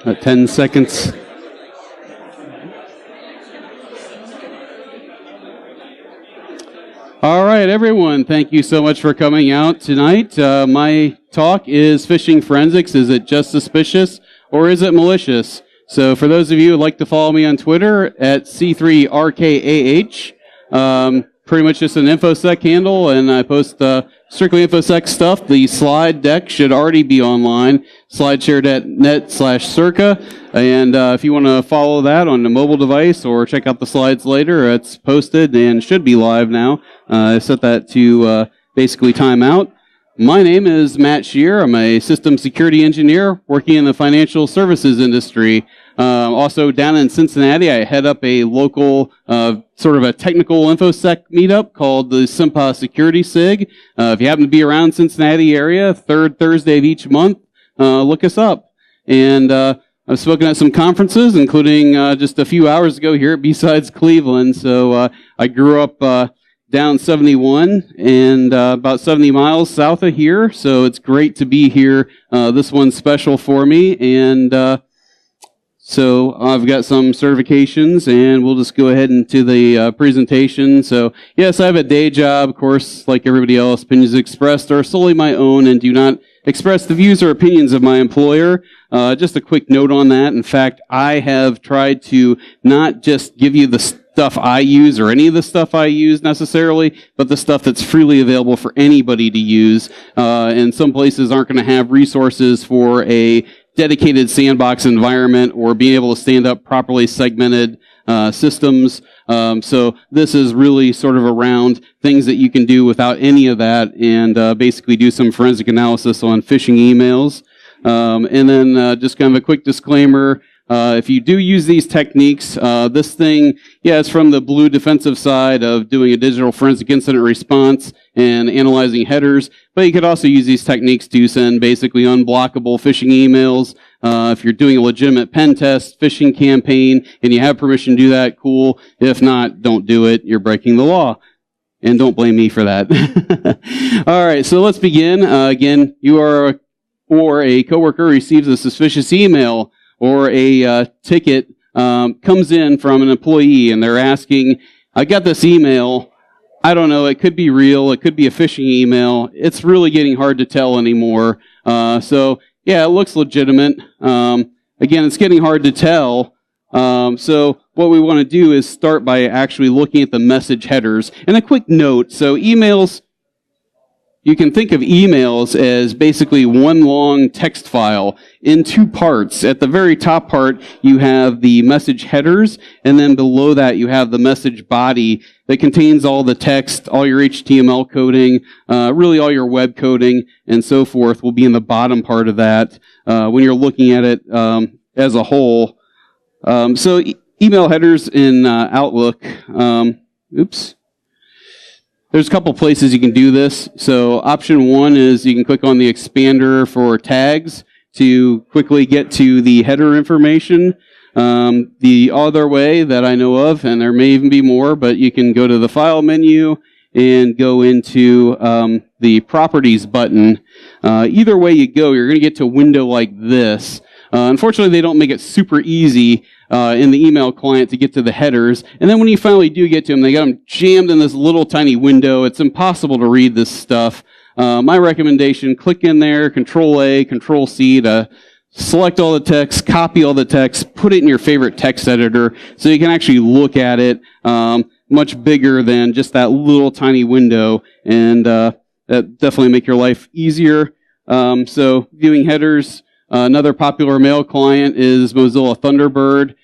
10 seconds. All right, everyone, thank you so much for coming out tonight. My talk is phishing forensics. Is it just suspicious or is it malicious? So for those of you who would like to follow me on Twitter at C3RKAH, pretty much just an InfoSec handle, and I post strictly InfoSec stuff. The slide deck should already be online, slideshare.net/circa. And if you want to follow that on a mobile device or check out the slides later, it's posted and should be live now. I set that to basically time out. My name is Matt Scheurer. I'm a system security engineer working in the financial services industry. Also down in Cincinnati, I head up a local sort of a technical InfoSec meetup called the Simpa Security SIG. If you happen to be around Cincinnati area, third Thursday of each month, look us up. And I've spoken at some conferences, including just a few hours ago here at BSides Cleveland. So I grew up down 71 and about 70 miles south of here. So it's great to be here. This one's special for me. And so I've got some certifications, and we'll just go ahead into the presentation. So yes, I have a day job, of course, like everybody else. Opinions expressed are solely my own and do not express the views or opinions of my employer. Just a quick note on that. In fact, I have tried to not just give you the stuff I use or any of the stuff I use necessarily, but the stuff that's freely available for anybody to use. And some places aren't going to have resources for a dedicated sandbox environment or being able to stand up properly segmented systems. So this is really sort of around things that you can do without any of that and basically do some forensic analysis on phishing emails. And then just kind of a quick disclaimer. If you do use these techniques, this thing, yeah, it's from the blue defensive side of doing a digital forensic incident response and analyzing headers, but you could also use these techniques to send basically unblockable phishing emails. If you're doing a legitimate pen test, phishing campaign, and you have permission to do that, cool. If not, don't do it. You're breaking the law. And don't blame me for that. All right, so let's begin. Again, you are or a coworker receives a suspicious email or a ticket comes in from an employee and they're asking, I got this email, I don't know, it could be real, it could be a phishing email, it's really getting hard to tell anymore. So yeah, it looks legitimate. Again, it's getting hard to tell. So what we want to do is start by actually looking at the message headers. And a quick note, so emails, you can think of emails as basically one long text file in two parts. At the very top part, you have the message headers, and then below that, you have the message body that contains all the text, all your HTML coding, really all your web coding, and so forth will be in the bottom part of that when you're looking at it as a whole. So email headers in Outlook, There's a couple places you can do this. So option one is you can click on the expander for tags to quickly get to the header information. The other way that I know of, and there may even be more, but you can go to the file menu and go into the properties button. Either way you go, you're going to get to a window like this. Unfortunately, they don't make it super easy in the email client to get to the headers. And then when you finally do get to them, they got them jammed in this little tiny window. It's impossible to read this stuff. My recommendation, click in there, Control-A, Control-C to select all the text, copy all the text, put it in your favorite text editor so you can actually look at it much bigger than just that little tiny window. And that definitely make your life easier. So viewing headers. Another popular mail client is Mozilla Thunderbird.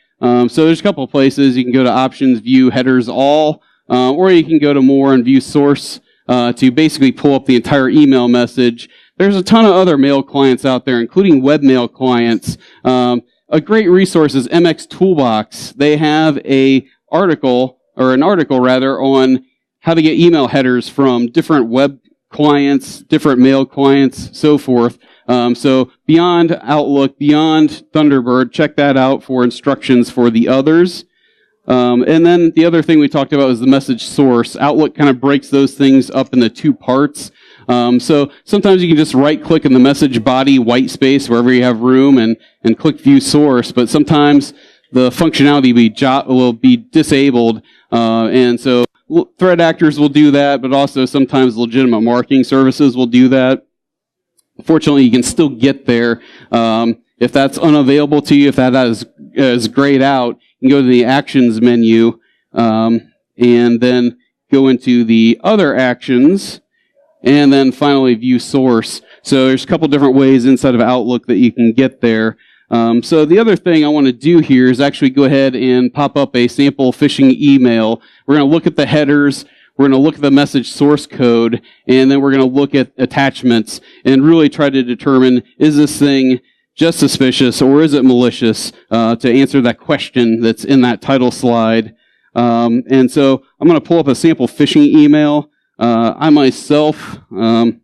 So there's a couple of places. You can go to Options, View Headers All, or you can go to More and View Source to basically pull up the entire email message. There's a ton of other mail clients out there, including webmail clients. A great resource is MX Toolbox. They have an article on how to get email headers from different web clients, different mail clients, so forth. So beyond Outlook, beyond Thunderbird, check that out for instructions for the others. And then the other thing we talked about was the message source. Outlook kind of breaks those things up into two parts. So sometimes you can just right-click in the message body, white space, wherever you have room, and click View Source. But sometimes the functionality will be disabled, and so threat actors will do that, but also sometimes legitimate marketing services will do that. Fortunately, you can still get there. If that's unavailable to you, if that is grayed out, you can go to the Actions menu, and then go into the Other Actions, and then finally View Source. So there's a couple different ways inside of Outlook that you can get there. So the other thing I want to do here is actually go ahead and pop up a sample phishing email. We're going to look at the headers, we're going to look at the message source code, and then we're going to look at attachments and really try to determine, is this thing just suspicious or is it malicious, to answer that question that's in that title slide. And so I'm going to pull up a sample phishing email. I myself am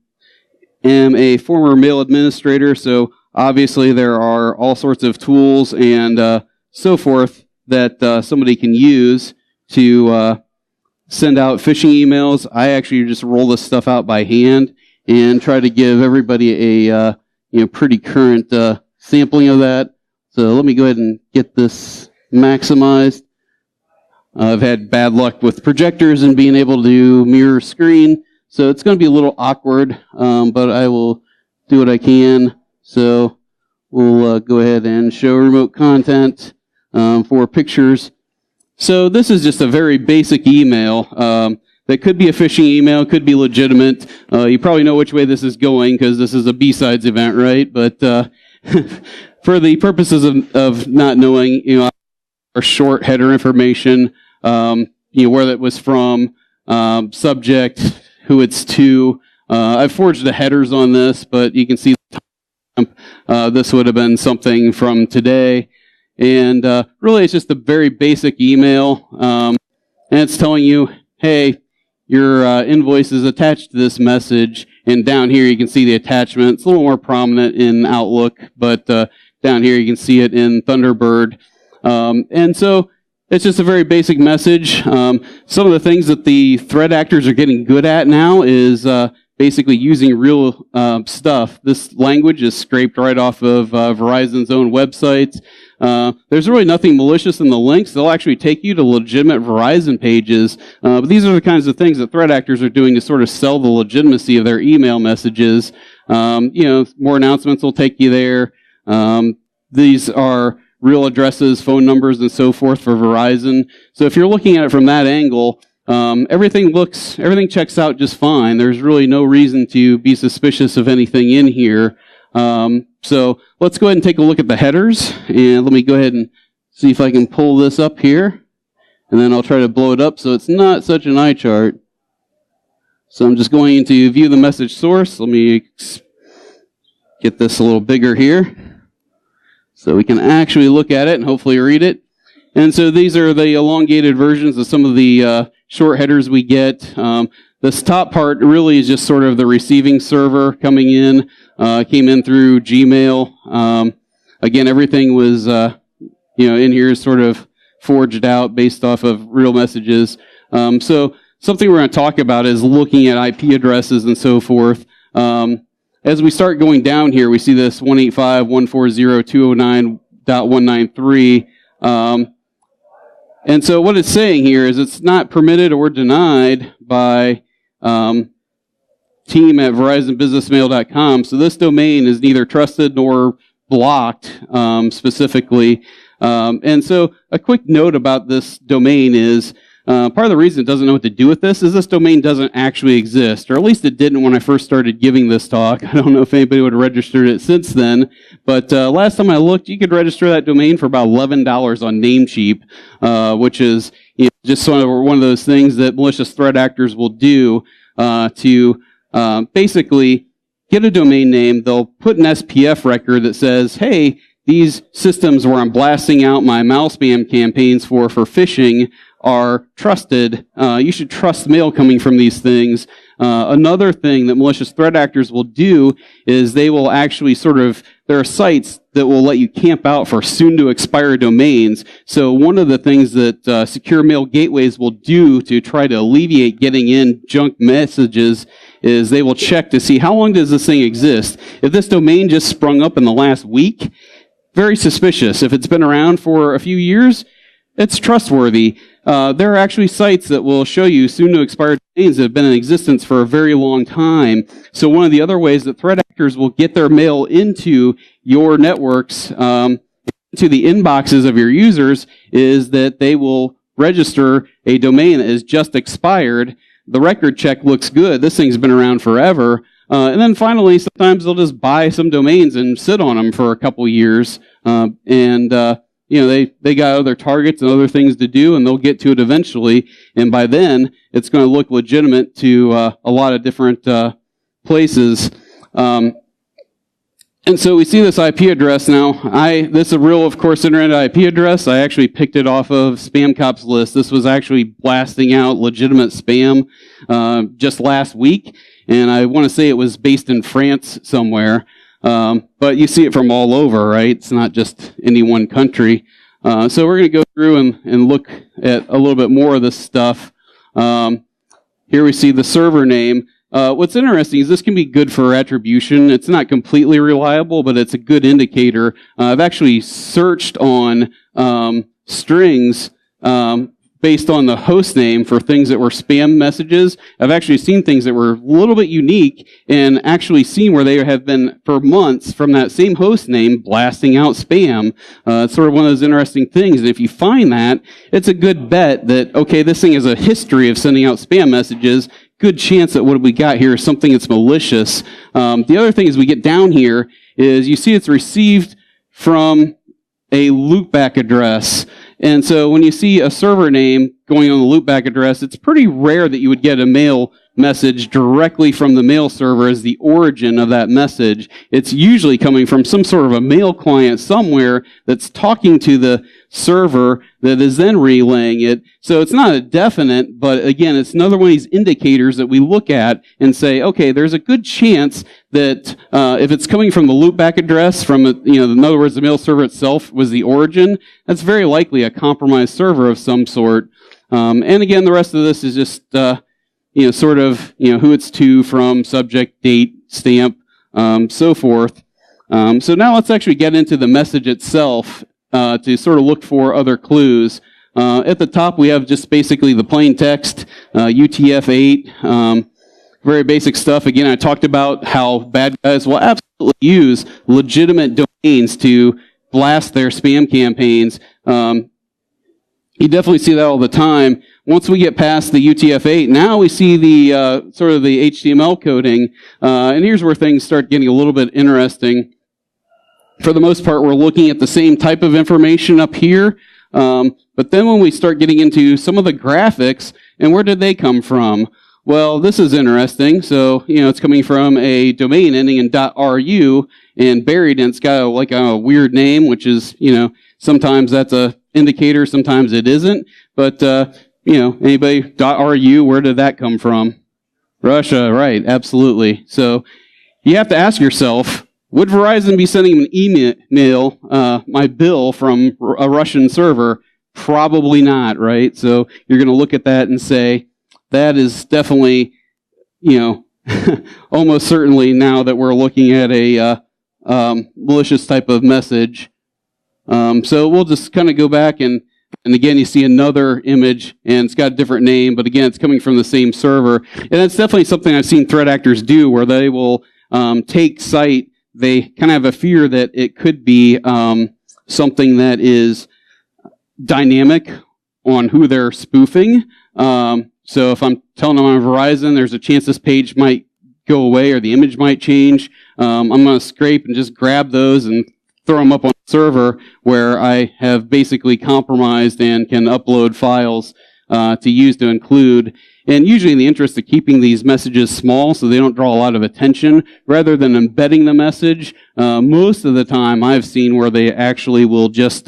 a former mail administrator, so obviously there are all sorts of tools and so forth that somebody can use to send out phishing emails. I actually just roll this stuff out by hand and try to give everybody a pretty current sampling of that. So let me go ahead and get this maximized. I've had bad luck with projectors and being able to mirror screen, so it's going to be a little awkward, but I will do what I can. So we'll go ahead and show remote content for pictures. So this is just a very basic email that could be a phishing email, could be legitimate. You probably know which way this is going because this is a B-Sides event, right? But for the purposes of not knowing, our short header information, where that was from, subject, who it's to. I've forged the headers on this, but you can see this would have been something from today. And really, it's just a very basic email. And it's telling you, hey, your invoice is attached to this message. And down here, you can see the attachment. It's a little more prominent in Outlook, but down here, you can see it in Thunderbird. And so it's just a very basic message. Some of the things that the threat actors are getting good at now is basically using real stuff. This language is scraped right off of Verizon's own websites. There's really nothing malicious in the links. They'll actually take you to legitimate Verizon pages. But these are the kinds of things that threat actors are doing to sort of sell the legitimacy of their email messages. More announcements will take you there. These are real addresses, phone numbers, and so forth for Verizon. So if you're looking at it from that angle, everything checks out just fine. There's really no reason to be suspicious of anything in here. So let's go ahead and take a look at the headers, and let me go ahead and see if I can pull this up here, and then I'll try to blow it up so it's not such an eye chart. So I'm just going to view the message source. Let me get this a little bigger here so we can actually look at it and hopefully read it. And so these are the elongated versions of some of the short headers we get. This top part really is just sort of the receiving server coming in. Came in through Gmail. Again, everything was, in here is sort of forged out based off of real messages. So something we're going to talk about is looking at IP addresses and so forth. As we start going down here, we see this 185.140.209.193. And so what it's saying here is it's not permitted or denied by team at VerizonBusinessMail.com. So this domain is neither trusted nor blocked specifically. And so a quick note about this domain is part of the reason it doesn't know what to do with this is this domain doesn't actually exist, or at least it didn't when I first started giving this talk. I don't know if anybody would have registered it since then, but last time I looked, you could register that domain for about $11 on Namecheap, which is just sort of one of those things that malicious threat actors will do to basically get a domain name. They'll put an SPF record that says, hey, these systems where I'm blasting out my mouse spam campaigns for phishing are trusted. You should trust mail coming from these things. Another thing that malicious threat actors will do is they will actually there are sites that will let you camp out for soon-to-expire domains. So one of the things that secure mail gateways will do to try to alleviate getting in junk messages is they will check to see how long does this thing exist. If this domain just sprung up in the last week, very suspicious. If it's been around for a few years, it's trustworthy. There are actually sites that will show you soon-to-expire domains that have been in existence for a very long time. So one of the other ways that threat actors will get their mail into your networks, to the inboxes of your users, is that they will register a domain that is just expired. The record check looks good. This thing's been around forever. And then finally, sometimes they'll just buy some domains and sit on them for a couple years. They got other targets and other things to do, and they'll get to it eventually. And by then, it's going to look legitimate to a lot of different places. And so we see this IP address now. This is a real, of course, internet IP address. I actually picked it off of Spam Cop's list. This was actually blasting out legitimate spam just last week. And I want to say it was based in France somewhere. But you see it from all over, right? It's not just any one country. So we're going to go through and look at a little bit more of this stuff. Here we see the server name. What's interesting is this can be good for attribution. It's not completely reliable, but it's a good indicator. I've actually searched on strings based on the host name for things that were spam messages. I've actually seen things that were a little bit unique and actually seen where they have been for months from that same host name blasting out spam. It's sort of one of those interesting things. And if you find that, it's a good bet that, okay, this thing has a history of sending out spam messages. Good chance that what we got here is something that's malicious. The other thing as we get down here is you see it's received from a loopback address. And so when you see a server name going on the loopback address, it's pretty rare that you would get a mail message directly from the mail server as the origin of that message. It's usually coming from some sort of a mail client somewhere that's talking to the server that is then relaying it. So it's not a definite, but again, it's another one of these indicators that we look at and say, okay, there's a good chance that if it's coming from the loopback address, from in other words, the mail server itself was the origin, that's very likely a compromised server of some sort. And again, the rest of this is just sort of who it's to, from, subject, date, stamp, so forth. So now let's actually get into the message itself to sort of look for other clues. At the top, we have just basically the plain text, UTF-8, very basic stuff. Again, I talked about how bad guys will absolutely use legitimate domains to blast their spam campaigns. You definitely see that all the time. Once we get past the UTF-8, now we see the sort of the HTML coding, and here's where things start getting a little bit interesting. For the most part, we're looking at the same type of information up here, but then when we start getting into some of the graphics, and where did they come from? Well, this is interesting. So, it's coming from a domain ending in .ru and buried, and it's got a weird name, which is, sometimes that's a indicator, sometimes it isn't. But, anybody, .ru, where did that come from? Russia, right, absolutely. So you have to ask yourself, would Verizon be sending an email, my bill from a Russian server? Probably not, right? So you're going to look at that and say, that is definitely, almost certainly now that we're looking at a malicious type of message. So we'll just kind of go back and again, you see another image, and it's got a different name, but again, it's coming from the same server. And that's definitely something I've seen threat actors do, where they will take site, they kind of have a fear that it could be something that is dynamic on who they're spoofing. So if I'm telling them on Verizon, there's a chance this page might go away or the image might change. I'm going to scrape and just grab those and throw them up on a server where I have basically compromised and can upload files to use to include. And usually in the interest of keeping these messages small so they don't draw a lot of attention, rather than embedding the message, most of the time I've seen where they actually will just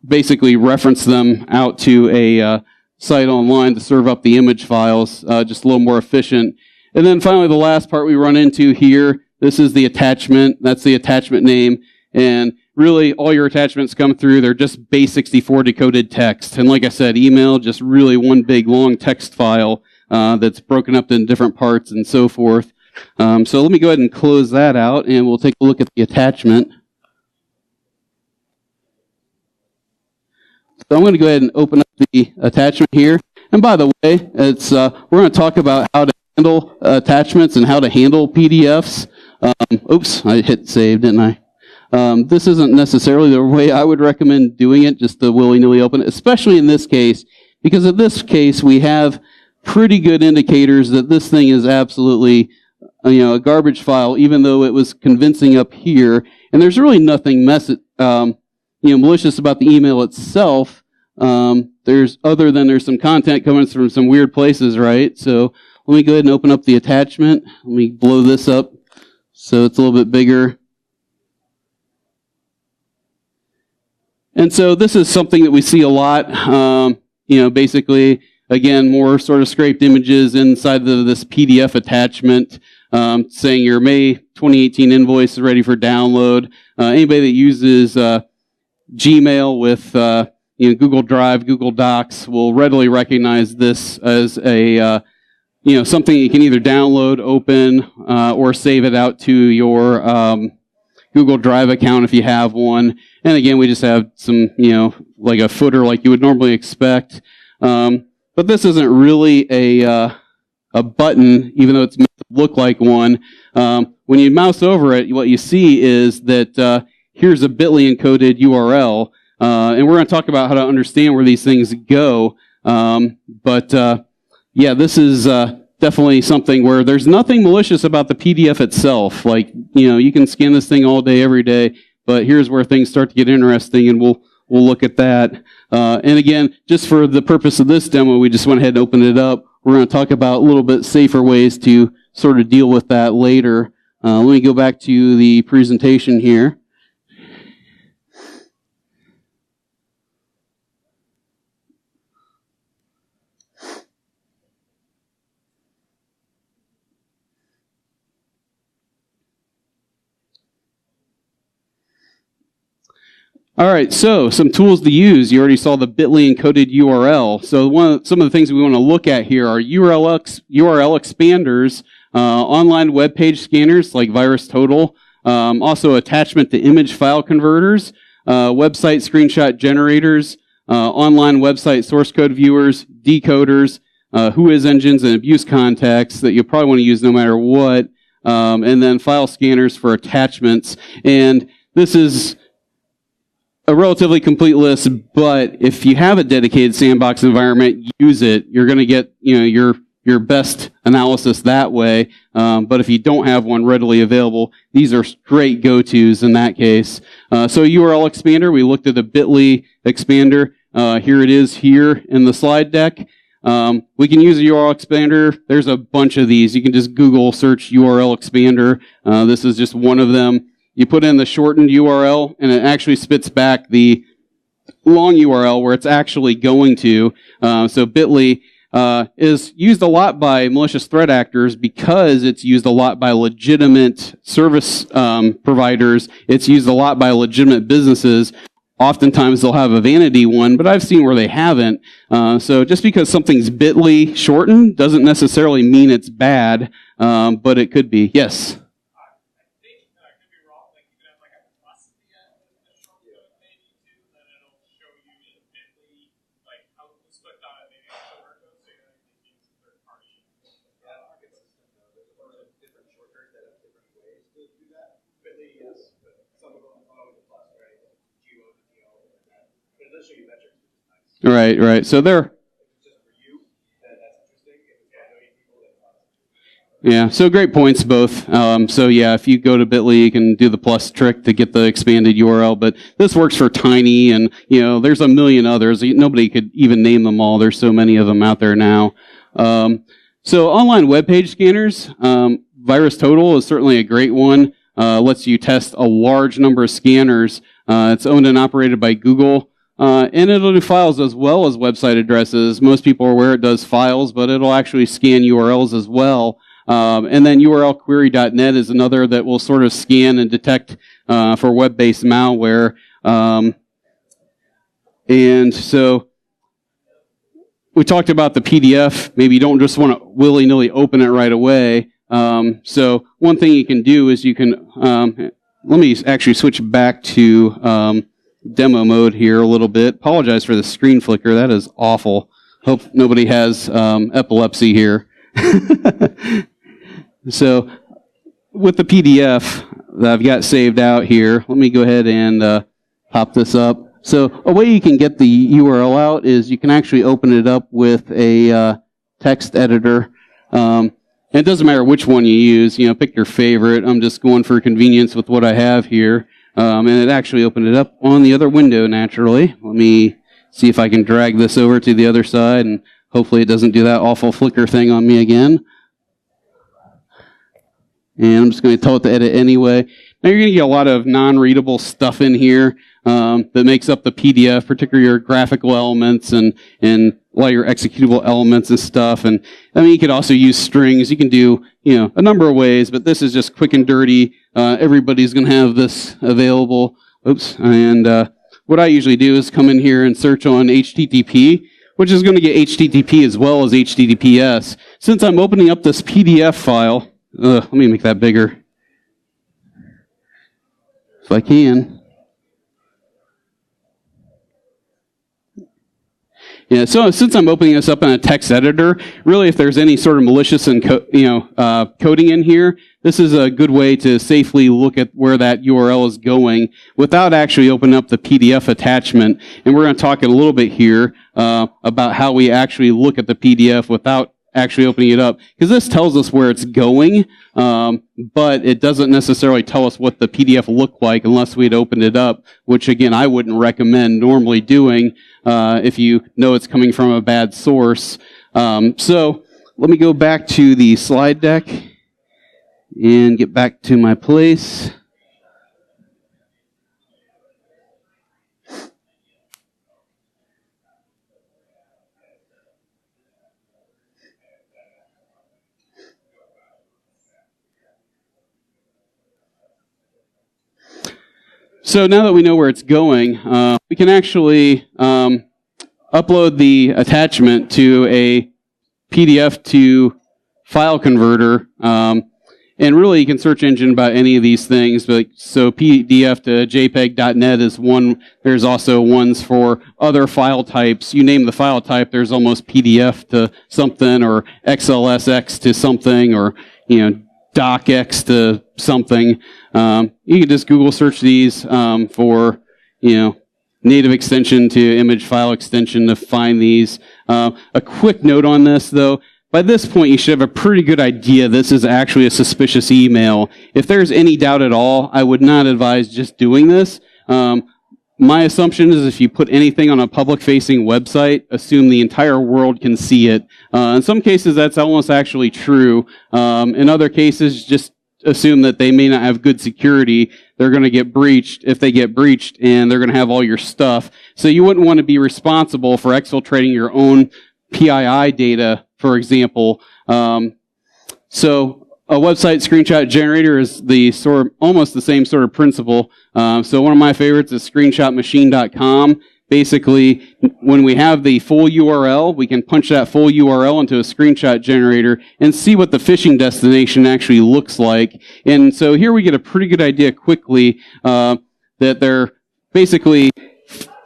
basically reference them out to a site online to serve up the image files, just a little more efficient. And then finally, the last part we run into here, this is the attachment. That's the attachment name. And really, all your attachments come through. They're just base 64 decoded text. And like I said, email, just really one big long text file. that's broken up in different parts and so forth. So let me go ahead and close that out, and we'll take a look at the attachment. So I'm going to go ahead and open up the attachment here. And by the way, it's we're going to talk about how to handle attachments and how to handle PDFs. Oops, I hit save, didn't I? This isn't necessarily the way I would recommend doing it, just to willy-nilly open it, especially in this case, because in this case we have pretty good indicators that this thing is absolutely a garbage file, even though it was convincing up here. And there's really nothing malicious about the email itself. There's some content coming from some weird places, right? So let me go ahead and open up the attachment. Let me blow this up so it's a little bit bigger. And so this is something that we see a lot. Basically, again, more sort of scraped images inside this PDF attachment, saying your May 2018 invoice is ready for download. Anybody that uses Gmail with Google Drive, Google Docs will readily recognize this as a something you can either download, open, or save it out to your Google Drive account if you have one. And again, we just have some like a footer like you would normally expect. But this isn't really a button, even though it's meant to look like one. When you mouse over it, what you see is that here's a bit.ly encoded URL. And we're going to talk about how to understand where these things go. This is definitely something where there's nothing malicious about the PDF itself. Like, you can scan this thing all day, every day, but here's where things start to get interesting, and we'll look at that. And again, just for the purpose of this demo, we just went ahead and opened it up. We're going to talk about a little bit safer ways to sort of deal with that later. Let me go back to the presentation here. All right, so some tools to use. You already saw the bit.ly encoded URL. So some of the things we want to look at here are URL expanders, online web page scanners like VirusTotal, also attachment to image file converters, website screenshot generators, online website source code viewers, decoders, whois engines, and abuse contacts that you'll probably want to use no matter what, and then file scanners for attachments. And this is a relatively complete list, but if you have a dedicated sandbox environment, use it. You're going to get your best analysis that way. But if you don't have one readily available, these are great go-tos in that case. So URL expander, we looked at a bit.ly expander. Here it is here in the slide deck. We can use a URL expander. There's a bunch of these. You can just Google search URL expander. This is just one of them. You put in the shortened URL, and it actually spits back the long URL where it's actually going to. So bit.ly is used a lot by malicious threat actors because it's used a lot by legitimate service providers. It's used a lot by legitimate businesses. Oftentimes they'll have a vanity one, but I've seen where they haven't. So just because something's bit.ly shortened doesn't necessarily mean it's bad, but it could be. Yes? Right. So so great points both. If you go to bit.ly, you can do the plus trick to get the expanded URL, but this works for Tiny, and there's a million others. Nobody could even name them all. There's so many of them out there now. So online web page scanners, VirusTotal is certainly a great one. Lets you test a large number of scanners. It's owned and operated by Google. And it'll do files as well as website addresses. Most people are aware it does files, but it'll actually scan URLs as well. And then URLquery.net is another that will sort of scan and detect for web-based malware. And so we talked about the PDF. Maybe you don't just want to willy-nilly open it right away. So one thing you can do is you can, let me actually switch back to demo mode here a little bit. Apologize for the screen flicker. That is awful. Hope nobody has epilepsy here. So with the PDF that I've got saved out here, let me go ahead and pop this up. So a way you can get the URL out is you can actually open it up with a text editor. And it doesn't matter which one you use. You know, pick your favorite. I'm just going for convenience with what I have here. And it actually opened it up on the other window naturally. Let me see if I can drag this over to the other side, and hopefully it doesn't do that awful flicker thing on me again. And I'm just going to tell it to edit anyway. Now you're going to get a lot of non-readable stuff in here that makes up the PDF, particularly your graphical elements and a lot of your executable elements and stuff. And I mean, you could also use strings. You can do, you know, a number of ways, but this is just quick and dirty. Everybody's going to have this available. Oops. And what I usually do is come in here and search on HTTP, which is going to get HTTP as well as HTTPS. Since I'm opening up this PDF file, let me make that bigger if I can. Yeah, so since I'm opening this up in a text editor, really if there's any sort of malicious and coding in here, this is a good way to safely look at where that URL is going without actually opening up the PDF attachment. And we're going to talk a little bit here about how we actually look at the PDF without actually opening it up, because this tells us where it's going, but it doesn't necessarily tell us what the PDF looked like unless we'd opened it up, which again I wouldn't recommend normally doing if you know it's coming from a bad source. So let me go back to the slide deck and get back to my place. So now that we know where it's going, we can actually upload the attachment to a PDF to file converter. And really, you can search engine about any of these things. But so PDF to JPEG.net is one. There's also ones for other file types. You name the file type, there's almost PDF to something, or XLSX to something, or DocX to something. You can just Google search these for native extension to image file extension to find these. A quick note on this, though. By this point, you should have a pretty good idea this is actually a suspicious email. If there's any doubt at all, I would not advise just doing this. My assumption is if you put anything on a public-facing website, assume the entire world can see it. In some cases, that's almost actually true. In other cases, just assume that they may not have good security. They're going to get breached if they get breached, and they're going to have all your stuff. So you wouldn't want to be responsible for exfiltrating your own PII data, for example. So a website screenshot generator is almost the same sort of principle. So one of my favorites is screenshotmachine.com. Basically, when we have the full URL, we can punch that full URL into a screenshot generator and see what the phishing destination actually looks like. And so here we get a pretty good idea quickly that they're basically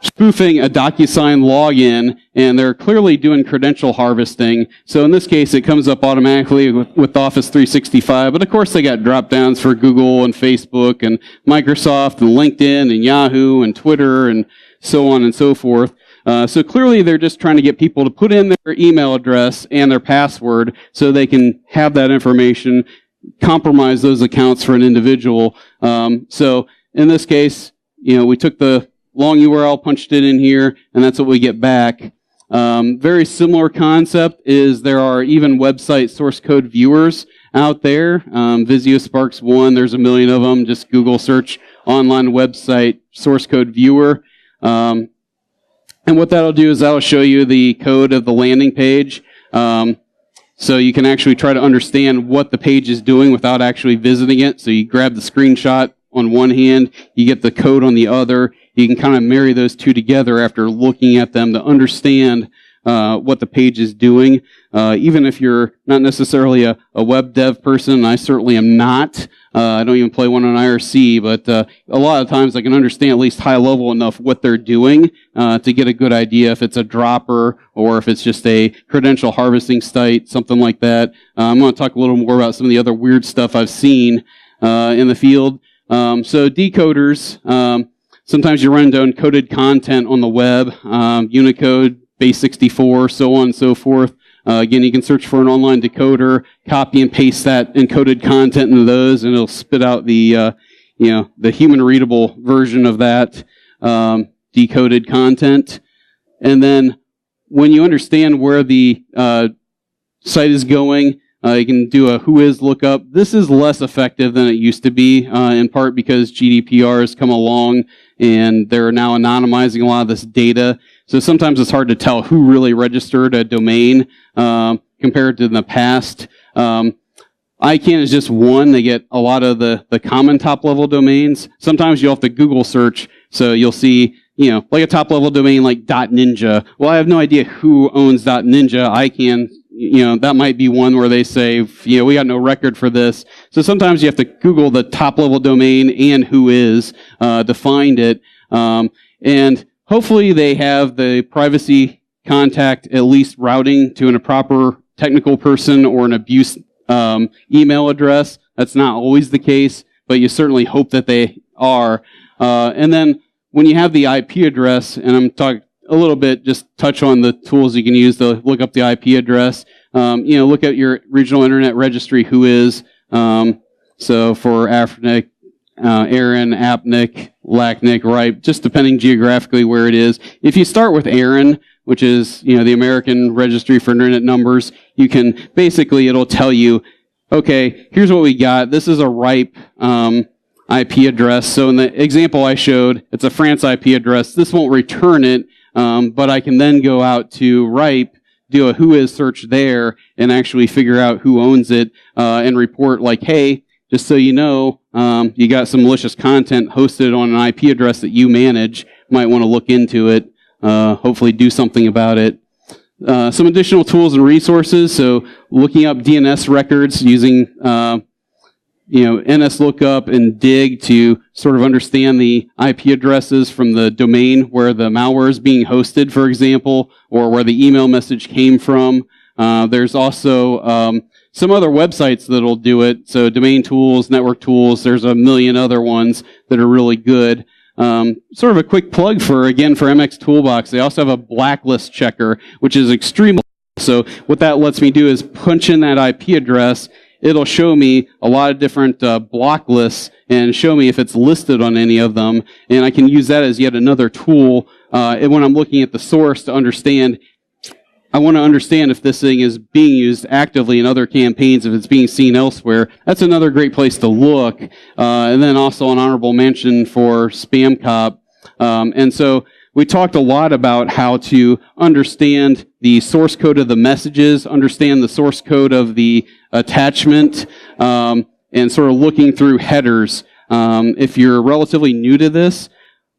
spoofing a DocuSign login, and they're clearly doing credential harvesting. So in this case, it comes up automatically with Office 365. But of course, they got drop-downs for Google and Facebook and Microsoft and LinkedIn and Yahoo and Twitter and so on and so forth. So clearly, they're just trying to get people to put in their email address and their password so they can have that information, compromise those accounts for an individual. So in this case, we took the long URL, punched it in here, and that's what we get back. Very similar concept is there are even website source code viewers out there. Visio Sparks 1, there's a million of them. Just Google search online website source code viewer. And what that'll do is that'll show you the code of the landing page. So you can actually try to understand what the page is doing without actually visiting it. So you grab the screenshot on one hand, you get the code on the other. You can kind of marry those two together after looking at them to understand what the page is doing. Even if you're not necessarily a web dev person, I certainly am not. I don't even play one on IRC, but a lot of times I can understand at least high level enough what they're doing to get a good idea if it's a dropper or if it's just a credential harvesting site, something like that. I'm going to talk a little more about some of the other weird stuff I've seen in the field. So decoders, sometimes you run into encoded content on the web, Unicode, base64, so on and so forth. Again, you can search for an online decoder, copy and paste that encoded content into those, and it'll spit out the, the human readable version of that decoded content. And then when you understand where the site is going, you can do a whois lookup. This is less effective than it used to be, in part because GDPR has come along and they're now anonymizing a lot of this data. So sometimes it's hard to tell who really registered a domain compared to in the past. ICANN is just one. They get a lot of the common top-level domains. Sometimes you'll have to Google search, so you'll see, like a top-level domain like .ninja. Well, I have no idea who owns .ninja. ICANN, that might be one where they say, we got no record for this. So sometimes you have to Google the top-level domain and who is to find it. And hopefully they have the privacy contact at least routing to a proper technical person or an abuse email address. That's not always the case, but you certainly hope that they are. And then when you have the IP address, and I'm talking a little bit, just touch on the tools you can use to look up the IP address. Look at your regional internet registry, who is. So for AFRINIC, ARIN, APNIC, LACNIC, RIPE, just depending geographically where it is. If you start with ARIN, which is, the American Registry for Internet Numbers, you can, basically, it'll tell you, okay, here's what we got. This is a RIPE IP address. So in the example I showed, it's a France IP address. This won't return it, but I can then go out to RIPE, do a whois search there, and actually figure out who owns it, and report like, hey, just so you know, you got some malicious content hosted on an IP address that you manage. Might want to look into it. Hopefully do something about it. Some additional tools and resources. So looking up DNS records using, NSLOOKUP and DIG to sort of understand the IP addresses from the domain where the malware is being hosted, for example, or where the email message came from. There's also some other websites that'll do it. So domain tools, network tools, there's a million other ones that are really good. Sort of a quick plug for MX Toolbox. They also have a blacklist checker, which is extremely. So what that lets me do is punch in that IP address. It'll show me a lot of different block lists and show me if it's listed on any of them. And I can use that as yet another tool when I'm looking at the source to understand. I want to understand if this thing is being used actively in other campaigns, if it's being seen elsewhere. That's another great place to look. And then also an honorable mention for Spam Cop. And so we talked a lot about how to understand the source code of the messages, understand the source code of the attachment, and sort of looking through headers. If you're relatively new to this,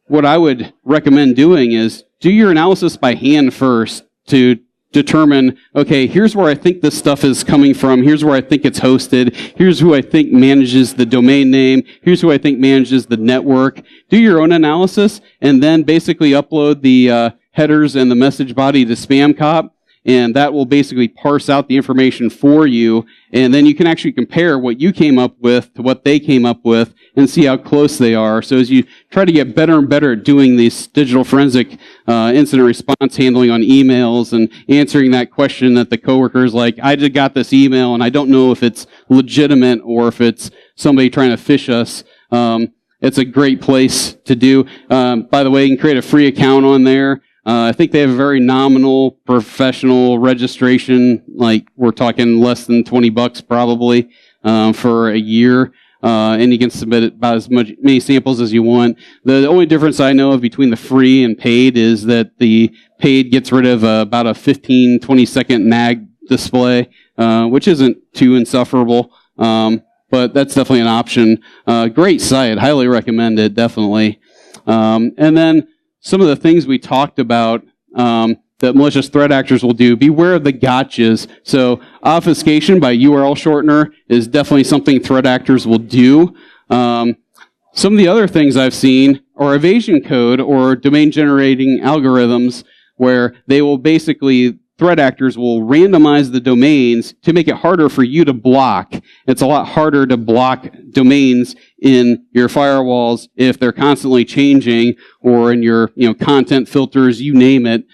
what I would recommend doing is do your analysis by hand first to determine, okay, here's where I think this stuff is coming from, here's where I think it's hosted, here's who I think manages the domain name, here's who I think manages the network. Do your own analysis, and then basically upload the headers and the message body to Spam Cop, and that will basically parse out the information for you, and then you can actually compare what you came up with to what they came up with and see how close they are. So as you try to get better and better at doing this digital forensic incident response handling on emails and answering that question that the coworker is like, I just got this email and I don't know if it's legitimate or if it's somebody trying to phish us. It's a great place to do. By the way, you can create a free account on there. I think they have a very nominal professional registration, like we're talking less than $20 probably for a year. And you can submit about many samples as you want. The only difference I know of between the free and paid is that the paid gets rid of about a 15-20 second nag display, which isn't too insufferable. But that's definitely an option. Great site. Highly recommend it, definitely. And then some of the things we talked about, that malicious threat actors will do. Beware of the gotchas. So obfuscation by URL shortener is definitely something threat actors will do. Some of the other things I've seen are evasion code or domain generating algorithms where they will basically, threat actors will randomize the domains to make it harder for you to block. It's a lot harder to block domains in your firewalls if they're constantly changing, or in your content filters, you name it.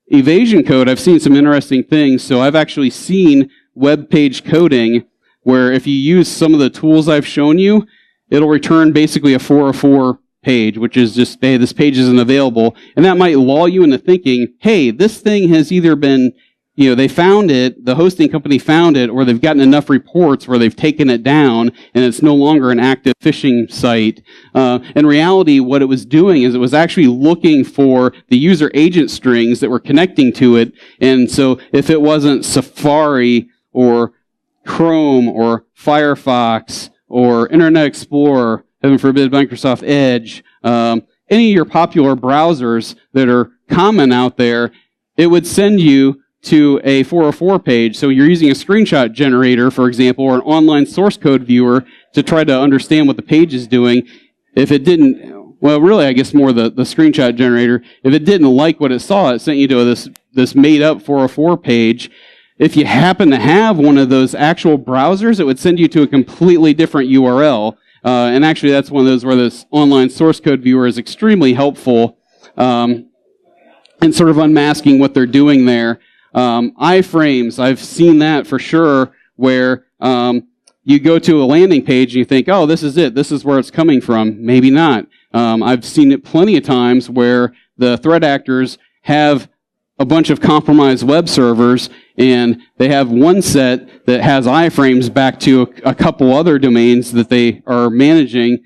Evasion code, I've seen some interesting things. So I've actually seen web page coding where if you use some of the tools I've shown you, it'll return basically a 404 page, which is just, hey, this page isn't available. And that might lull you into thinking, hey, this thing has either been, they found it, the hosting company found it, or they've gotten enough reports where they've taken it down and it's no longer an active phishing site. In reality, what it was doing is it was actually looking for the user agent strings that were connecting to it. And so if it wasn't Safari or Chrome or Firefox or Internet Explorer, heaven forbid Microsoft Edge, any of your popular browsers that are common out there, it would send you to a 404 page. So you're using a screenshot generator, for example, or an online source code viewer to try to understand what the page is doing. If it didn't, well, really, I guess more the screenshot generator, if it didn't like what it saw, it sent you to this made-up 404 page. If you happen to have one of those actual browsers, it would send you to a completely different URL. And actually, that's one of those where this online source code viewer is extremely helpful in sort of unmasking what they're doing there. Iframes, I've seen that for sure, where you go to a landing page and you think, oh, this is it. This is where it's coming from. Maybe not. I've seen it plenty of times where the threat actors have a bunch of compromised web servers, and they have one set that has iframes back to a couple other domains that they are managing,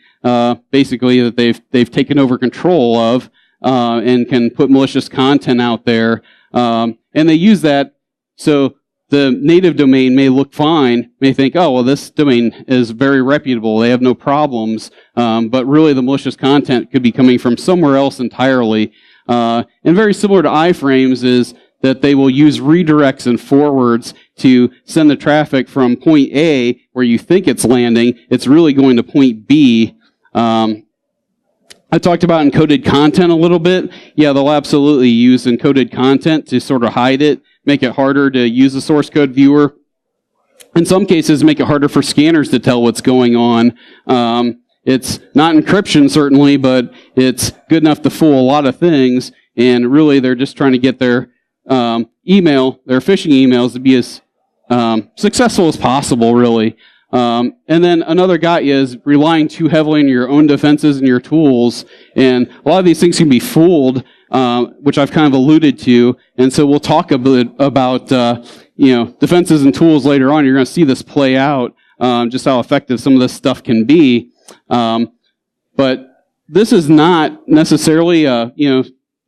basically that they've taken over control of, and can put malicious content out there. And they use that, so the native domain may look fine, may think, oh, well, this domain is very reputable, they have no problems, but really the malicious content could be coming from somewhere else entirely. And very similar to iframes is that they will use redirects and forwards to send the traffic from point A, where you think it's landing, it's really going to point B. I talked about encoded content a little bit. Yeah, they'll absolutely use encoded content to sort of hide it, make it harder to use the source code viewer. In some cases, make it harder for scanners to tell what's going on. It's not encryption, certainly, but it's good enough to fool a lot of things. And really, they're just trying to get their their phishing emails to be as successful as possible, really. And then another got you is relying too heavily on your own defenses and your tools. And a lot of these things can be fooled, which I've kind of alluded to. And so we'll talk a bit about defenses and tools later on. You're going to see this play out, just how effective some of this stuff can be. But this is not necessarily a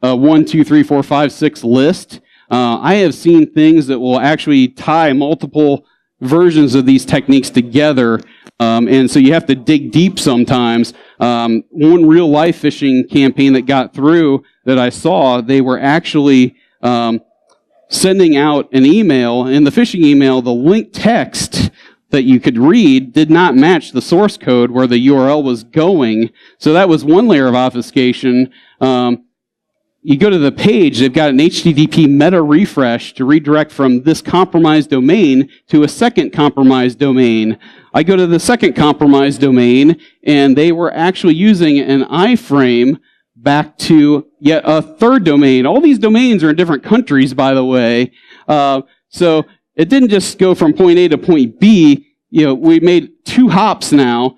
1, 2, 3, 4, 5, 6 list. I have seen things that will actually tie multiple versions of these techniques together, and so you have to dig deep sometimes. One real life phishing campaign that got through that I saw, they were actually sending out an email. In the phishing email, the link text that you could read did not match the source code where the URL was going. So that was one layer of obfuscation. You go to the page, they've got an HTTP meta refresh to redirect from this compromised domain to a second compromised domain. I go to the second compromised domain, and they were actually using an iframe back to yet a third domain. All these domains are in different countries, by the way. So it didn't just go from point A to point B. We made 2 hops now.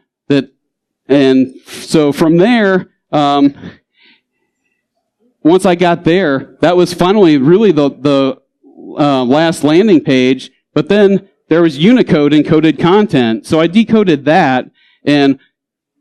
And so from there, once I got there, that was finally really the last landing page. But then there was Unicode encoded content. So I decoded that, and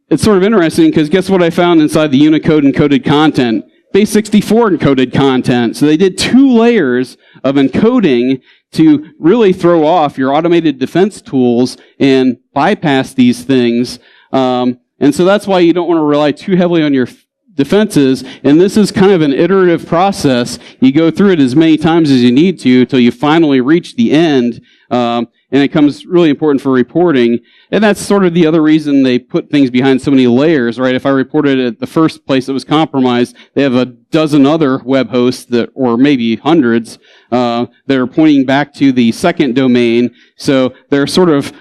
it's sort of interesting because guess what I found inside the Unicode encoded content? Base 64 encoded content. So they did 2 layers of encoding to really throw off your automated defense tools and bypass these things. And so that's why you don't want to rely too heavily on your defenses, and this is kind of an iterative process. You go through it as many times as you need to until you finally reach the end, and it becomes really important for reporting. And that's sort of the other reason they put things behind so many layers, right? If I reported it at the first place that was compromised, they have a dozen other web hosts that, or maybe hundreds, that are pointing back to the second domain. So they're sort of,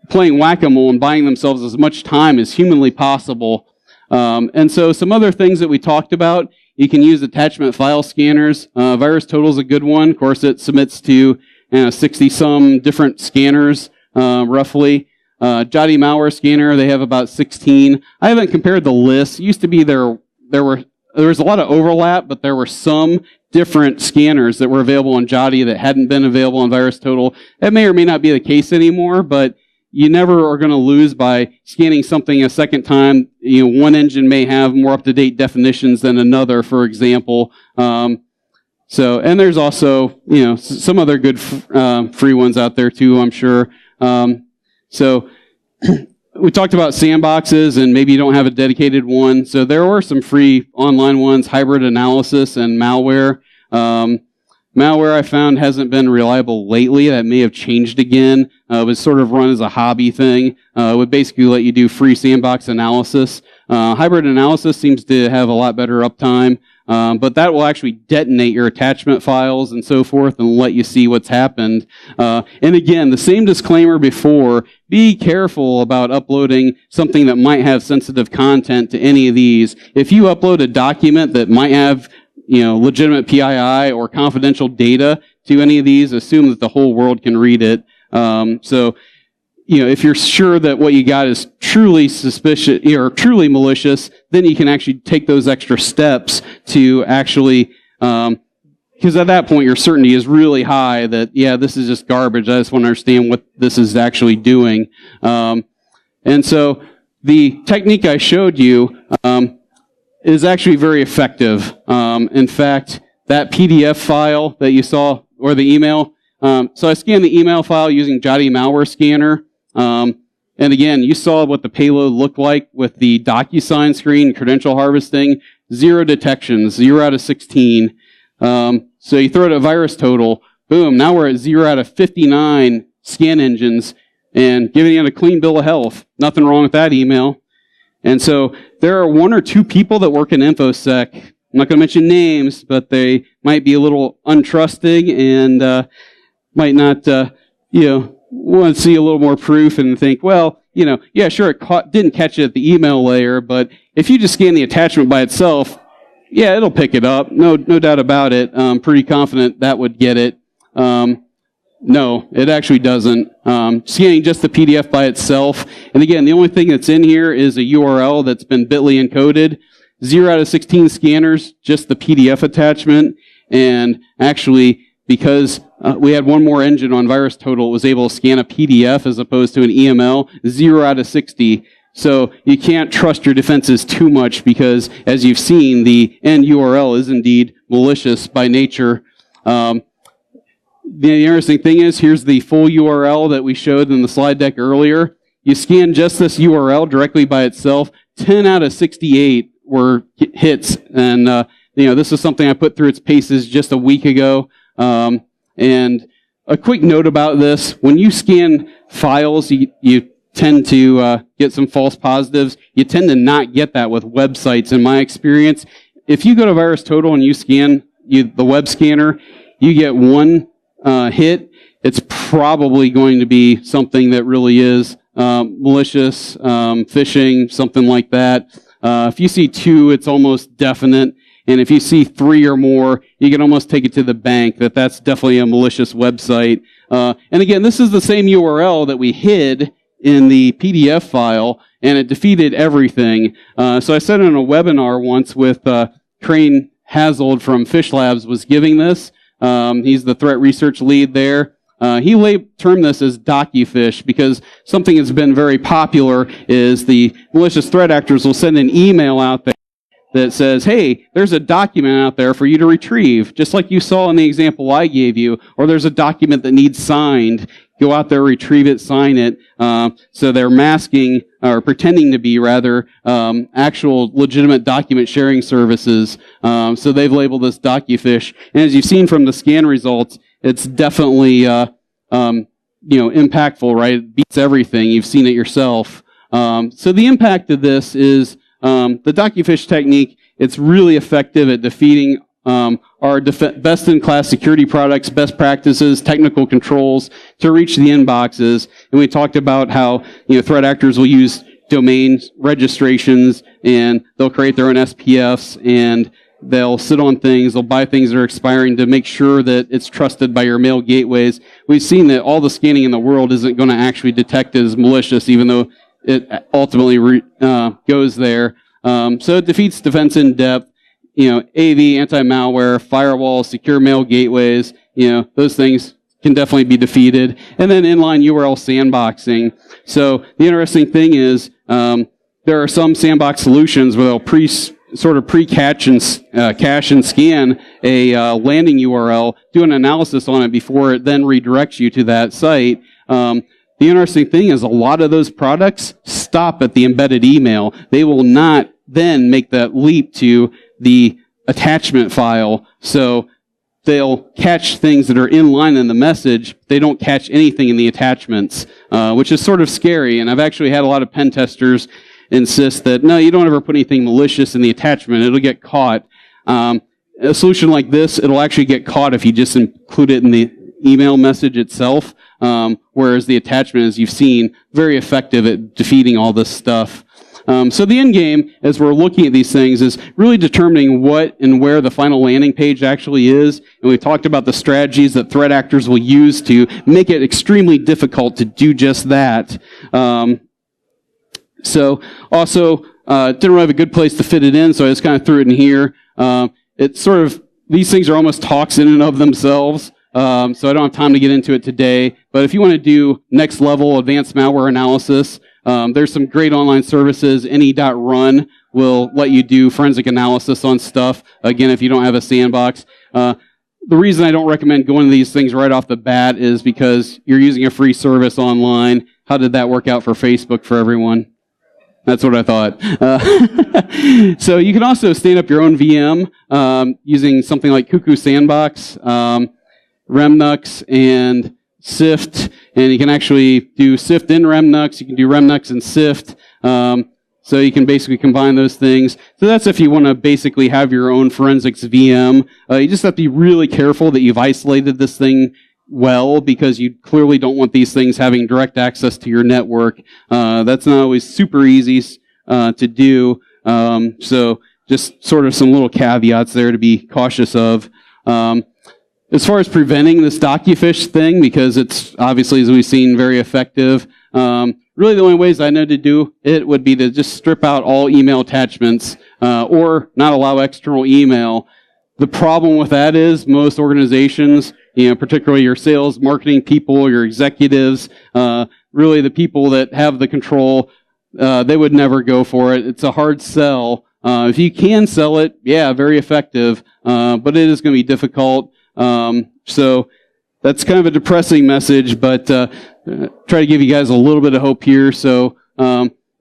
playing whack-a-mole and buying themselves as much time as humanly possible. And so some other things that we talked about, you can use attachment file scanners. VirusTotal is a good one. Of course, it submits to 60-some different scanners, roughly. Jotty Malware Scanner, they have about 16. I haven't compared the list. It used to be there was a lot of overlap, but there were some different scanners that were available on Jotty that hadn't been available on VirusTotal. That may or may not be the case anymore, but you never are going to lose by scanning something a second time. One engine may have more up-to-date definitions than another, for example. And there's also, some other good free ones out there too, I'm sure. So we talked about sandboxes, and maybe you don't have a dedicated one. So there are some free online ones, Hybrid Analysis and Malware. Malware, I found, hasn't been reliable lately. That may have changed again. It was sort of run as a hobby thing. It would basically let you do free sandbox analysis. Hybrid Analysis seems to have a lot better uptime, but that will actually detonate your attachment files and so forth and let you see what's happened. And again, the same disclaimer before, be careful about uploading something that might have sensitive content to any of these. If you upload a document that might have legitimate PII or confidential data to any of these, assume that the whole world can read it. If you're sure that what you got is truly suspicious or truly malicious, then you can actually take those extra steps to actually, because at that point your certainty is really high that, this is just garbage. I just want to understand what this is actually doing. And so the technique I showed you, is actually very effective. In fact, that PDF file that you saw, or the email, so I scanned the email file using Jotty Malware Scanner. And again, you saw what the payload looked like with the DocuSign screen, credential harvesting, 0 detections, 0 out of 16. So you throw it at VirusTotal, boom, now we're at 0 out of 59 scan engines, and giving it a clean bill of health. Nothing wrong with that email. And so there are 1 or 2 people that work in InfoSec. I'm not going to mention names, but they might be a little untrusting and might not, want to see a little more proof and think, well, sure, it didn't catch it at the email layer, but if you just scan the attachment by itself, it'll pick it up. No doubt about it. I'm pretty confident that would get it. No, it actually doesn't. Scanning just the PDF by itself. And again, the only thing that's in here is a URL that's been bitly encoded. 0 out of 16 scanners, just the PDF attachment. And actually, because we had one more engine on VirusTotal, it was able to scan a PDF as opposed to an EML, 0 out of 60. So you can't trust your defenses too much because, as you've seen, the end URL is indeed malicious by nature. The interesting thing is, here's the full URL that we showed in the slide deck earlier. You scan just this URL directly by itself. 10 out of 68 were hits. And, this is something I put through its paces just a week ago. And a quick note about this, when you scan files, you tend to get some false positives. You tend to not get that with websites, in my experience. If you go to VirusTotal and you scan the web scanner, you get one hit, it's probably going to be something that really is malicious, phishing, something like that. If you see 2, it's almost definite. And if you see 3 or more, you can almost take it to the bank that that's definitely a malicious website. And again, this is the same URL that we hid in the PDF file, and it defeated everything. So I said in a webinar once with Crane Hazold from Fish Labs was giving this. He's the threat research lead there. He termed this as DocuFish because something that's been very popular is the malicious threat actors will send an email out there that says, hey, there's a document out there for you to retrieve, just like you saw in the example I gave you, or there's a document that needs signed. go out there, retrieve it, sign it. So they're masking, or pretending to be, rather, actual legitimate document sharing services. So they've labeled this DocuPhish. And as you've seen from the scan results, it's definitely, impactful, right? It beats everything. You've seen it yourself. So the impact of this is the DocuPhish technique. It's really effective at defeating our best-in-class security products, best practices, technical controls to reach the inboxes. And we talked about how threat actors will use domain registrations, and they'll create their own SPFs, and they'll sit on things, they'll buy things that are expiring to make sure that it's trusted by your mail gateways. We've seen that all the scanning in the world isn't going to actually detect it as malicious, even though it ultimately goes there. So it defeats defense in depth. AV, anti-malware, firewalls, secure mail gateways, those things can definitely be defeated. And then inline URL sandboxing. So the interesting thing is there are some sandbox solutions where they'll sort of pre-cache and cache and scan a landing URL, do an analysis on it before it then redirects you to that site. The interesting thing is a lot of those products stop at the embedded email. They will not then make that leap to the attachment file. So they'll catch things that are in line in the message. They don't catch anything in the attachments, which is sort of scary. And I've actually had a lot of pen testers insist that, no, you don't ever put anything malicious in the attachment. It'll get caught. A solution like this, it'll actually get caught if you just include it in the email message itself, whereas the attachment, as you've seen, very effective at defeating all this stuff. So the end game, as we're looking at these things, is really determining what and where the final landing page actually is. And we've talked about the strategies that threat actors will use to make it extremely difficult to do just that. So also, didn't really have a good place to fit it in, so I just kind of threw it in here. It's sort of, these things are almost talks in and of themselves. So I don't have time to get into it today. But if you want to do next level advanced malware analysis, there's some great online services. Any.run will let you do forensic analysis on stuff. Again, if you don't have a sandbox. The reason I don't recommend going to these things right off the bat is because you're using a free service online. How did that work out for Facebook for everyone? That's what I thought. So you can also stand up your own VM using something like Cuckoo Sandbox, Remnux, and Sift, and you can actually do Sift in Remnux. You can do Remnux and Sift. So you can basically combine those things. So that's if you want to basically have your own forensics VM. You just have to be really careful that you've isolated this thing well, because you clearly don't want these things having direct access to your network. That's not always super easy to do. So just sort of some little caveats there to be cautious of. As far as preventing this DocuPhish thing, because it's obviously, as we've seen, very effective, really the only ways I know to do it would be to just strip out all email attachments or not allow external email. The problem with that is most organizations, particularly your sales, marketing people, your executives, really the people that have the control, they would never go for it. It's a hard sell. If you can sell it, yeah, very effective, but it is going to be difficult. So that's kind of a depressing message, but try to give you guys a little bit of hope here. So,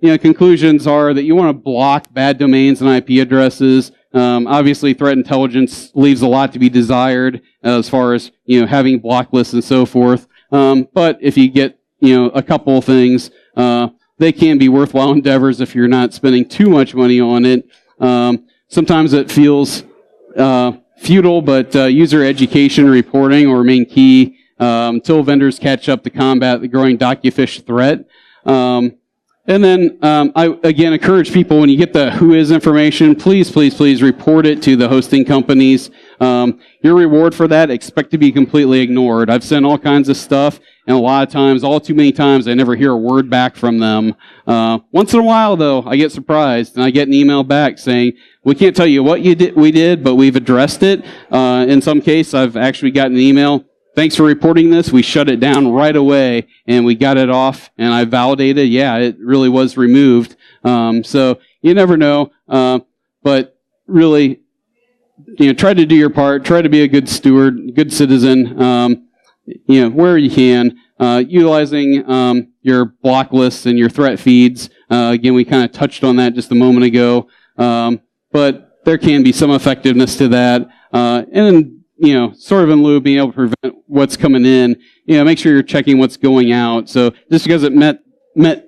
conclusions are that you want to block bad domains and IP addresses. Obviously, threat intelligence leaves a lot to be desired as far as having block lists and so forth. But if you get a couple of things, they can be worthwhile endeavors if you're not spending too much money on it. Sometimes it feels futile, but user education and reporting will remain key until vendors catch up to combat the growing DocuPhish threat. And then I, again, encourage people, when you get the who is information, please, please, please report it to the hosting companies. Your reward for that, expect to be completely ignored. I've sent all kinds of stuff, and a lot of times, all too many times, I never hear a word back from them. Once in a while, though, I get surprised, and I get an email back saying, we can't tell you what we did, but we've addressed it. In some case, I've actually gotten an email, thanks for reporting this. We shut it down right away, and we got it off, and I validated, yeah, it really was removed. So you never know, but really, try to do your part. Try to be a good steward, good citizen. where you can, utilizing your block lists and your threat feeds. Again, we kind of touched on that just a moment ago, but there can be some effectiveness to that. And sort of in lieu of being able to prevent what's coming in, make sure you're checking what's going out. So just because it met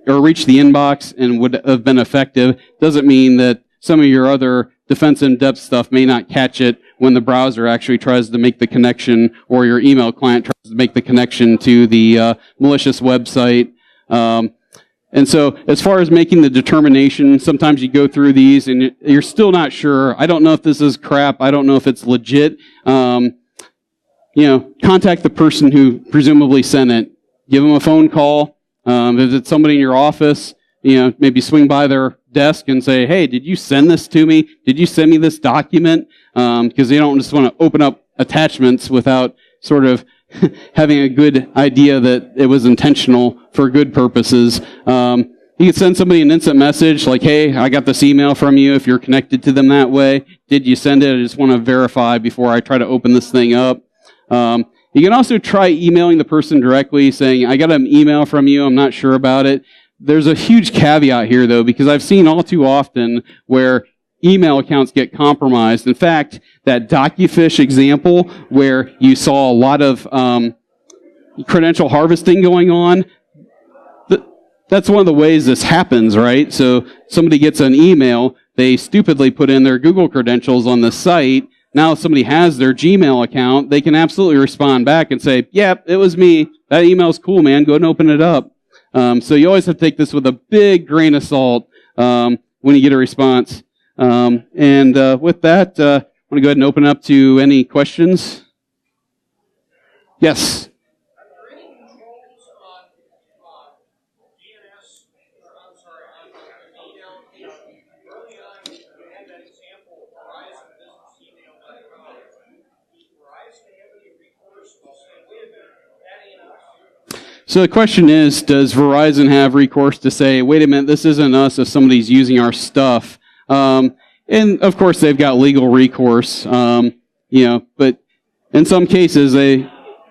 or reached the inbox and would have been effective doesn't mean that some of your other defense in-depth stuff may not catch it when the browser actually tries to make the connection, or your email client tries to make the connection to the malicious website. And so as far as making the determination, sometimes you go through these and you're still not sure. I don't know if this is crap. I don't know if it's legit. Contact the person who presumably sent it. Give them a phone call. If it's somebody in your office, maybe swing by their desk and say, hey, did you send this to me? Did you send me this document? Because they don't just want to open up attachments without sort of having a good idea that it was intentional for good purposes. You can send somebody an instant message like, hey, I got this email from you, if you're connected to them that way. Did you send it? I just want to verify before I try to open this thing up. You can also try emailing the person directly saying, I got an email from you, I'm not sure about it. There's a huge caveat here, though, because I've seen all too often where email accounts get compromised. In fact, that DocuFish example where you saw a lot of credential harvesting going on, that's one of the ways this happens, right? So somebody gets an email, they stupidly put in their Google credentials on the site. Now if somebody has their Gmail account, they can absolutely respond back and say, yep, it was me. That email's cool, man. Go ahead and open it up. So you always have to take this with a big grain of salt when you get a response. With that, I want to go ahead and open up to any questions. Yes. So the question is, does Verizon have recourse to say, wait a minute, this isn't us if somebody's using our stuff? And of course they've got legal recourse, but in some cases they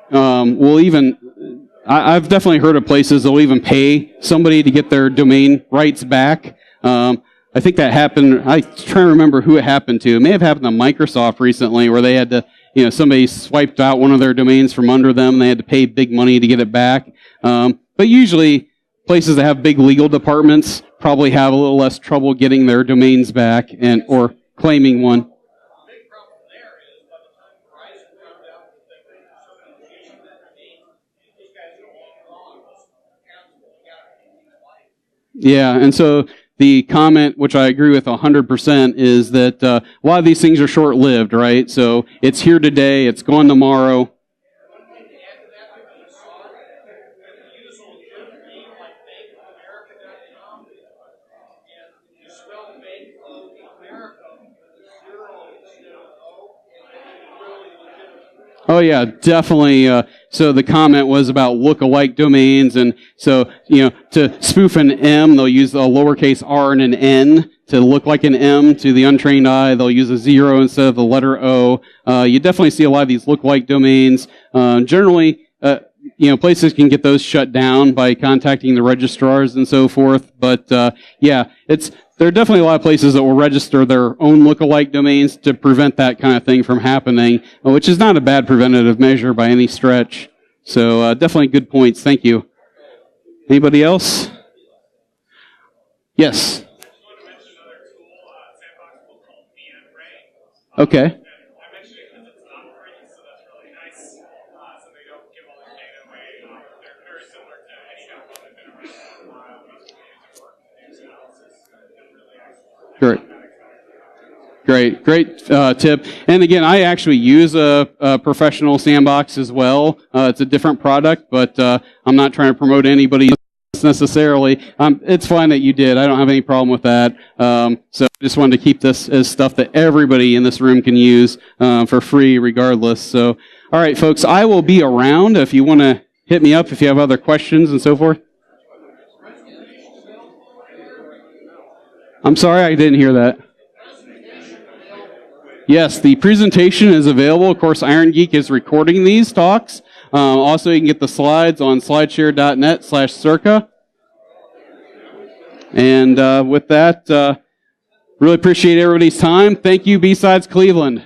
will even, I've definitely heard of places they'll even pay somebody to get their domain rights back. I think that happened, I try to remember who it happened to. It may have happened to Microsoft recently where they had to, somebody swiped out one of their domains from under them and they had to pay big money to get it back. But usually places that have big legal departments probably have a little less trouble getting their domains back or claiming one. Yeah, and so the comment, which I agree with 100%, is that a lot of these things are short-lived, right? So it's here today, it's gone tomorrow. Oh yeah, definitely. So the comment was about look-alike domains, and so to spoof an M, they'll use a lowercase r and an N to look like an M. To the untrained eye, they'll use a 0 instead of the letter O. You definitely see a lot of these look-alike domains. Generally, places can get those shut down by contacting the registrars and so forth. But there are definitely a lot of places that will register their own look-alike domains to prevent that kind of thing from happening, which is not a bad preventative measure by any stretch. So definitely good points. Thank you. Anybody else? Yes. Okay. Great tip. And again, I actually use a professional sandbox as well. It's a different product, but I'm not trying to promote anybody necessarily. It's fine that you did. I don't have any problem with that. So I just wanted to keep this as stuff that everybody in this room can use for free regardless. So, all right, folks, I will be around if you want to hit me up if you have other questions and so forth. I'm sorry, I didn't hear that. Yes, the presentation is available. Of course, Iron Geek is recording these talks. Also, you can get the slides on slideshare.net/circa. And with that, really appreciate everybody's time. Thank you, BSides Cleveland.